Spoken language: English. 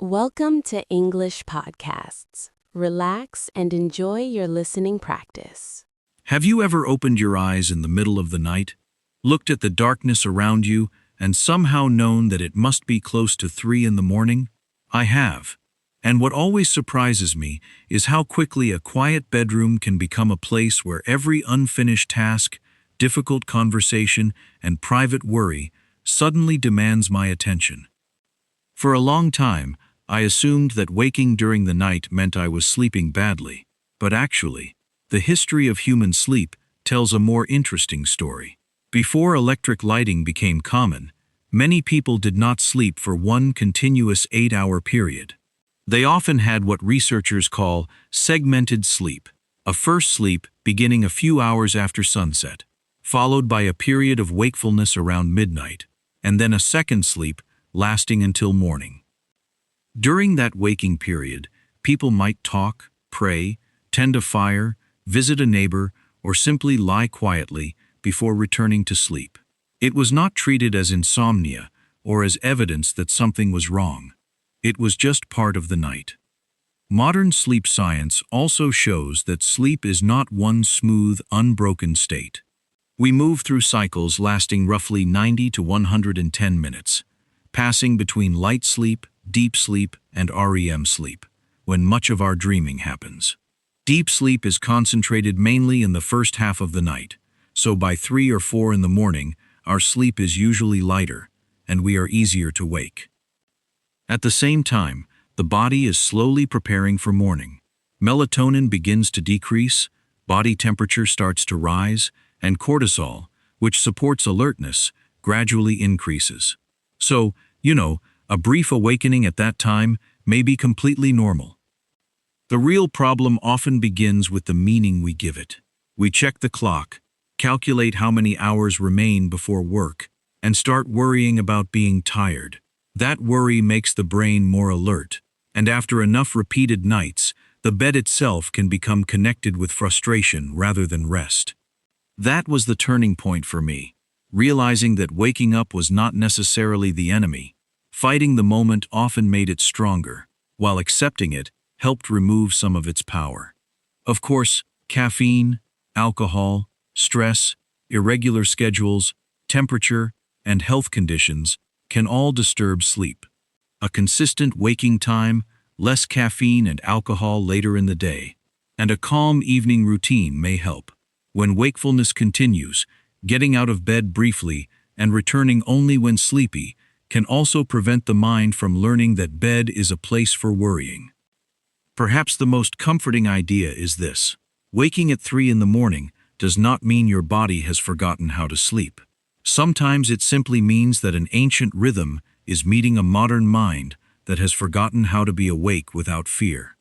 Welcome to English Podcasts. Relax and enjoy your listening practice. Have you ever opened your eyes in the middle of the night, looked at the darkness around you, and somehow known that it must be close to 3 in the morning? I have. And what always surprises me is how quickly a quiet bedroom can become a place where every unfinished task, difficult conversation, and private worry suddenly demands my attention. For a long time, I assumed that waking during the night meant I was sleeping badly, but actually, the history of human sleep tells a more interesting story. Before electric lighting became common, many people did not sleep for one continuous 8-hour period. They often had what researchers call segmented sleep, a first sleep beginning a few hours after sunset, followed by a period of wakefulness around midnight, and then a second sleep lasting until morning. During that waking period, people might talk, pray, tend a fire, visit a neighbor, or simply lie quietly before returning to sleep. It was not treated as insomnia or as evidence that something was wrong. It was just part of the night. Modern sleep science also shows that sleep is not one smooth, unbroken state. We move through cycles lasting roughly 90 to 110 minutes, passing between light sleep, deep sleep, and REM sleep, when much of our dreaming happens. Deep sleep is concentrated mainly in the first half of the night, so by 3 or 4 in the morning, our sleep is usually lighter, and we are easier to wake. At the same time, the body is slowly preparing for morning. Melatonin begins to decrease, body temperature starts to rise, and cortisol, which supports alertness, gradually increases. So, a brief awakening at that time may be completely normal. The real problem often begins with the meaning we give it. We check the clock, calculate how many hours remain before work, and start worrying about being tired. That worry makes the brain more alert, and after enough repeated nights, the bed itself can become connected with frustration rather than rest. That was the turning point for me, realizing that waking up was not necessarily the enemy. Fighting the moment often made it stronger, while accepting it helped remove some of its power. Of course, caffeine, alcohol, stress, irregular schedules, temperature, and health conditions can all disturb sleep. A consistent waking time, less caffeine and alcohol later in the day, and a calm evening routine may help. When wakefulness continues, getting out of bed briefly and returning only when sleepy can also prevent the mind from learning that bed is a place for worrying. Perhaps the most comforting idea is this: waking at 3 in the morning does not mean your body has forgotten how to sleep. Sometimes it simply means that an ancient rhythm is meeting a modern mind that has forgotten how to be awake without fear.